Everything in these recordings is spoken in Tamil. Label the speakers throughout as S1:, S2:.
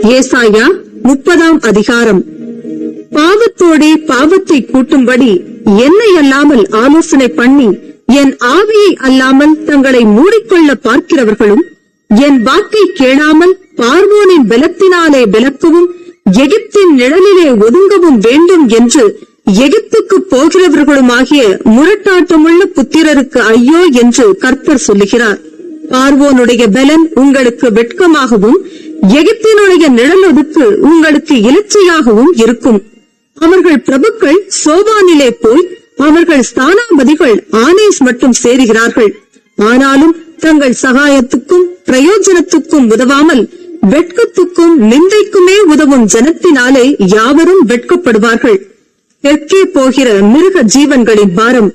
S1: ஏசாயா 30 அதிகாரம். பாவத்தோடே பாவத்தை கூட்டும்படி என்னை அல்லாமல் ஆலோசனை பண்ணி என் ஆவியை அல்லாமல் தங்களை மூடிக்கொள்ள பார்க்கிறவர்களும், என் வாக்கை கேளாமல் பார்வோனின் பலத்தினாலே விலக்கவும் எகிப்தின் நிழலிலே ஒதுங்கவும் வேண்டும் என்று எகிப்துக்கு போகிறவர்களுமாகிய முரட்டாட்டமுள்ள புத்திரருக்கு ஐயோ என்று கர்த்தர் சொல்லுகிறார். பார்வோனுடைய பலன் உங்களுக்கு வெட்கமாகவும் எகிப்தினுடைய நிழலொதுக்கு உங்களுக்கு இலச்சையாகவும் இருக்கும். அவர்கள் பிரபுக்கள் சோவானிலே போய் அவர்கள் ஸ்தானாபதிகள் ஆனேஸ் மட்டும் சேருகிறார்கள். ஆனாலும் தங்கள் சகாயத்துக்கும் பிரயோஜனத்துக்கும் உதவாமல் வெட்கத்துக்கும் நிந்தைக்குமே உதவும் ஜனத்தினாலே யாவரும் வெட்கப்படுவார்கள். தெற்கே போகிற மிருக ஜீவன்களின் பாரம்,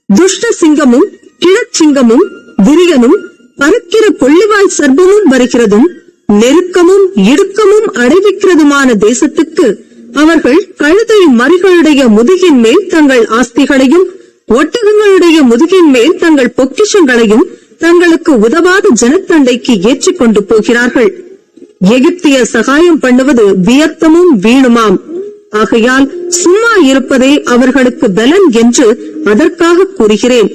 S1: துஷ்ட சிங்கமும் கிழச்சிங்கமும் விரியனும் பறக்கிற கொள்ளிவாய் சர்ப்பமும் வருகிறதும் நெருக்கமும் இடுக்கமும் அடைவிக்கிறதுமான தேசத்துக்கு அவர்கள் கழுதை மறிகளுடைய முதுகின் மேல் தங்கள் ஆஸ்திகளையும் ஒட்டகங்களுடைய முதுகின் மேல் தங்கள் பொக்கிஷங்களையும் தங்களுக்கு உதவாத ஜனத்தண்டைக்கு ஏற்றிக் கொண்டு போகிறார்கள். எகிப்திய சகாயம் பண்ணுவது வியர்த்தமும் வீணுமாம். ஆகையால் சும்மா இருப்பதே அவர்களுக்கு பலன் என்று அதற்காக கூறுகிறேன்.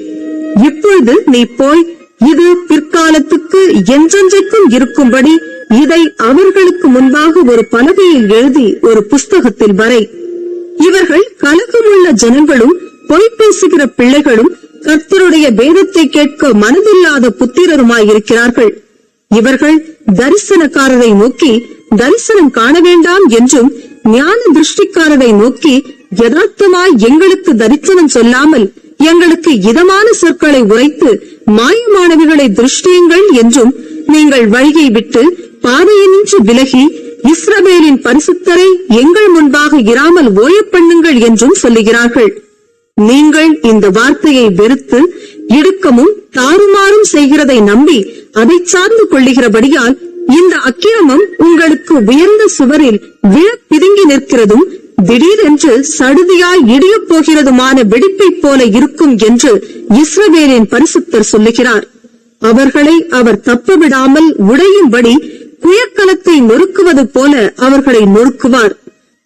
S1: இப்பொழுது நீ போய் இது பிற்காலத்துக்கு என்றென்றைக்கும் இருக்கும்படி இதை அவர்களுக்கு முன்பாக ஒரு பலகையில் எழுதி ஒரு புஸ்தகத்தில் வரை. இவர்கள் கலக்கமுள்ள ஜனங்களும் பொய் பேசுகிற பிள்ளைகளும் கர்த்தருடைய வேதத்தை கேட்க மனதில்லாத புத்திரருமாயிருக்கிறார்கள். இவர்கள் தரிசனக்காரரை நோக்கி தரிசனம் காண வேண்டாம் என்றும், ஞான திருஷ்டிக்காரரை நோக்கி யதார்த்தமாய் எங்களுக்கு தரிசனம் சொல்லாமல் எங்களுக்கு இதமான சொற்களை உரைத்து மாயமானவைகளை திருஷ்டியுங்கள் என்றும், நீங்கள் வழியை விட்டு பாதையினின்று விலகி இஸ்ரவேலின் பரிசுத்தரை எங்கள் முன்பாக இராமல் ஓய பண்ணுங்கள் என்றும் சொல்லுகிறார்கள். நீங்கள் இந்த வார்த்தையை வெறுத்து இடுக்கமும் தாறுமாறும் செய்கிறதை நம்பி அதை சார்ந்து கொள்ளுகிறபடியால் இந்த அக்கிரமம் உங்களுக்கு உயர்ந்த சுவரில் விழ பிதுங்கி நிற்கிறதும் திடீரென்று சடுதியாய் இடியப் போகிறதுமான வெடிப்பை போல இருக்கும் என்று இஸ்ரவேலின் பரிசுத்தர் சொல்லுகிறார். அவர்களை அவர் தப்பவிடாமல் உடையும்படி குயக்கலத்தை நொறுக்குவது போல அவர்களை நொறுக்குவார்.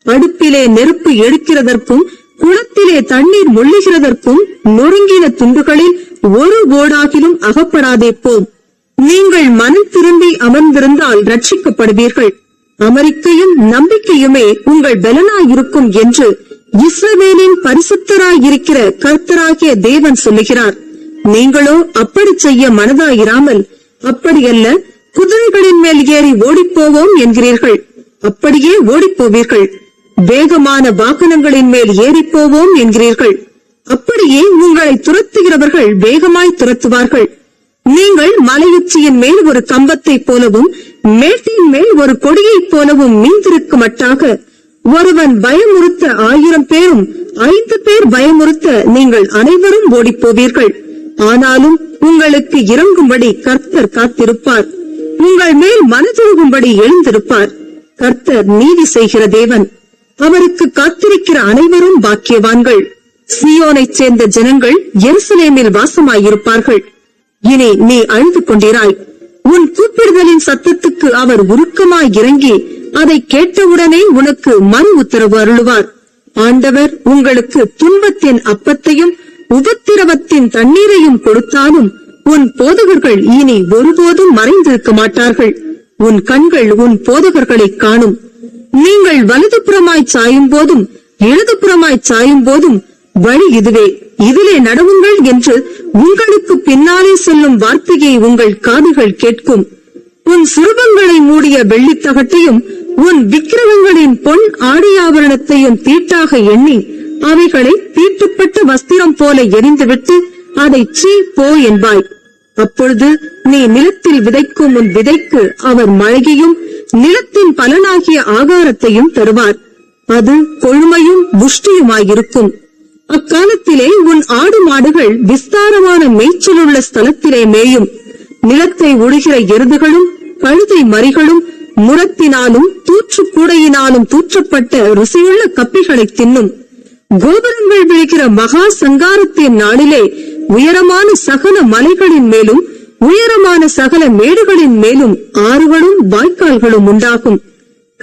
S1: அடுப்பிலே நெருப்பு எடுக்கிறதற்கும் குளத்திலே தண்ணீர் முள்ளுகிறதற்கும் நொறுங்கின துண்டுகளில் ஒரு ஓடாகிலும் அகப்படாதே போம். நீங்கள் மனம் திரும்பி அமர்ந்திருந்தால் ரட்சிக்கப்படுவீர்கள். அமெரிக்கையும் நம்பிக்கையுமே உங்கள் பலனாயிருக்கும் என்று இஸ்ரவேலின் பரிசுத்தராயிருக்கிற கர்த்தராகிய தேவன் சொல்லுகிறார். நீங்களோ அப்படி செய்ய மனதாயிராமல், அப்படியல்ல குதிரைகளின் மேல் ஏறி ஓடிப்போவோம் என்கிறீர்கள். அப்படியே ஓடிப்போவீர்கள். வேகமான வாகனங்களின் மேல் ஏறிப்போவோம் என்கிறீர்கள். அப்படியே உங்களை துரத்துகிறவர்கள் வேகமாய் துரத்துவார்கள். நீங்கள் மலையுச்சியின் மேல் ஒரு கம்பத்தை போலவும் மேட்டின் மேல் ஒரு கொடியை போலவும் மீந்திருக்க மட்டாக ஒருவன் பயமுறுத்த 1000 பேரும் 5 பேர் பயமுறுத்த நீங்கள் அனைவரும் ஓடிப்போவீர்கள். ஆனாலும் உங்களுக்கு இறங்கும்படி கர்த்தர் காத்திருப்பார். உங்கள் மேல் மனதுருகும்படி எழுந்திருப்பார். கர்த்தர் நீதி செய்கிற தேவன். அவருக்கு காத்திருக்கிற அனைவரும் பாக்கியவான்கள். சீயோனைச் சேர்ந்த ஜனங்கள் எருசலேமில் வாசமாயிருப்பார்கள். இனி நீ அழுது கொண்டிராய். உன் கூப்பிடுதலின் சத்தத்துக்கு அவர் உருக்கமாய் இறங்கி அதை கேட்டவுடனே உனக்கு மறு உத்தரவு அருளுவார். ஆண்டவர் உங்களுக்கு துன்பத்தின் அப்பத்தையும் உபத்திரவத்தின் தண்ணீரையும் கொடுத்தாலும் உன் போதகர்கள் இனி ஒருபோதும் மறைந்திருக்க மாட்டார்கள். உன் கண்கள் உன் போதகர்களை காணும். நீங்கள் வலதுபுறமாய் சாயும் போதும் இடதுபுறமாய் சாயும் போதும் வழி இதுவே, இதிலே நடவுங்கள் என்று உங்களுக்கு பின்னாலே சொல்லும் வார்த்தையை உங்கள் காதுகள் கேட்கும். உன் சுரூபங்களை மூடிய வெள்ளித்தகட்டையும் உன் விக்கிரகங்களின் பொன் ஆடியாபரணத்தையும் தீட்டாக எண்ணி அவைகளை தீட்டுப்பட்ட வஸ்திரம் போல எரிந்துவிட்டு அதை சீ போ என்பாய். அப்பொழுது நீ நிலத்தில் விதைக்கும் உன் விதைக்கு அவர் மழையையும் நிலத்தின் பலனாகிய ஆகாரத்தையும் தருவார். அது கொழுமையும் புஷ்டியுமாயிருக்கும். அக்காலத்திலே உன் ஆடு மாடுகள் விஸ்தாரமான மேய்ச்சலுள்ள ஸ்தலத்திலே மேயும். நிலத்தை உழுகிற எருதுகளும் கழுதை மறிகளும் முரத்தினாலும் தூற்று கூடையினாலும் தூற்றப்பட்ட ருசியுள்ள கப்பிகளை தின்னும். கோபுரங்கள் விழுகிற மகா சங்காரத்தின் நாளிலே உயரமான சகல மலைகளின் மேலும் உயரமான சகல மேடுகளின் மேலும் ஆறுகளும் வாய்க்கால்களும் உண்டாகும்.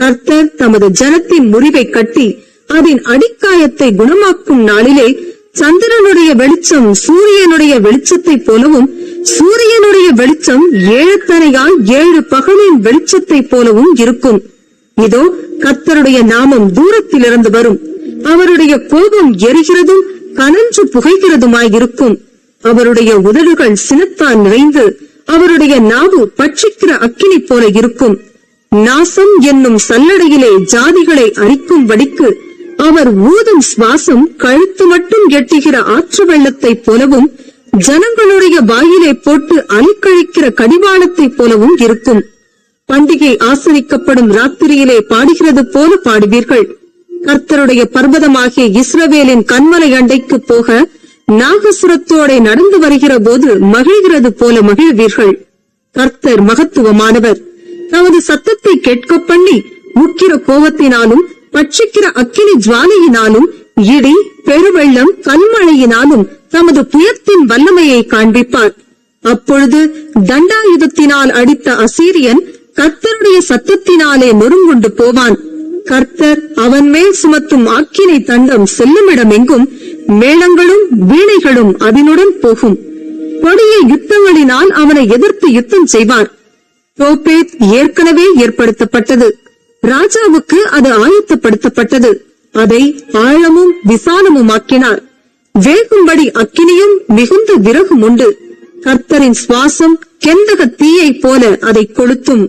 S1: கர்த்தர் தமது ஜனத்தின் முறிவை கட்டி அதன் அடிக்காயத்தை குணமாக்கும் நாளிலே சந்திரனுடைய வெளிச்சம் சூரியனுடைய வெளிச்சத்தைப் போலவும் சூரியனுடைய வெளிச்சம் 7 தனையால் 7 பகலின் வெளிச்சத்தைப் போலவும் இருக்கும். இதோ கர்த்தருடைய நாமம் தூரத்திலிருந்து வரும். அவருடைய கோபம் எரிகிறதும் கனன்று புகைகிறதுமாயிருக்கும். அவருடைய உதடுகள் சினத்தால் நிறைந்து அவருடைய நாவு பட்சிக்கிற அக்கினி போல இருக்கும். நாசம் என்னும் சல்லடையிலே ஜாதிகளை அரிக்கும்படிக்கு அவர் ஊதும் சுவாசம் கழுத்து மட்டும் எட்டுகிற ஆற்று வெள்ளத்தைப் போலவும் ஜனங்களுடைய வாயிலே போட்டு அலைக்கழிக்கிற கடிவாளத்தைப் போலவும் இருக்கும். பண்டிகை ஆசரிக்கப்படும் ராத்திரியிலே பாடுகிறது போல பாடுவீர்கள். கர்த்தருடைய பர்வதமாகிய இஸ்ரவேலின் கன்மலை அண்டைக்கு போக நாகசுரத்தோட நடந்து வருகிற போது மகிழ்கிறது போல மகிழ்வீர்கள். கர்த்தர் மகத்துவமானவர். தமது சத்தத்தை கேட்க பண்ணி முக்கிர கோபத்தினாலும் பட்சிக்கிற அக்கினி ஜுவாலையினாலும் இடி பெருவெள்ளம் கல்மழையினாலும் தமது புயத்தின் வல்லமையை காண்பிப்பார். அப்பொழுது தண்டாயுதத்தினால் அடித்த அசீரியன் கர்த்தருடைய சத்தத்தினாலே நொறுங்குண்டு போவான். கர்த்தர் அவன் மேல் சுமத்தும் ஆக்கினை தண்டம் செல்லுமிடம் எங்கும் மேளங்களும் வீணைகளும் அதனுடன் போகும். கொடிய யுத்தங்களினால் அவனை எதிர்த்து யுத்தம் செய்வார். தோப்பேத் ஏற்கனவே ஏற்படுத்தப்பட்டது. ராஜாவுக்கு அது ஆயத்தப்படுத்தப்பட்டது. அதை ஆழமும் விசாலமுமாக்கினார். வேகும்படி அக்கினியும் மிகுந்த விறகும் உண்டு. கர்த்தரின் சுவாசம் கெந்தக தீயை போல அதை கொளுத்தும்.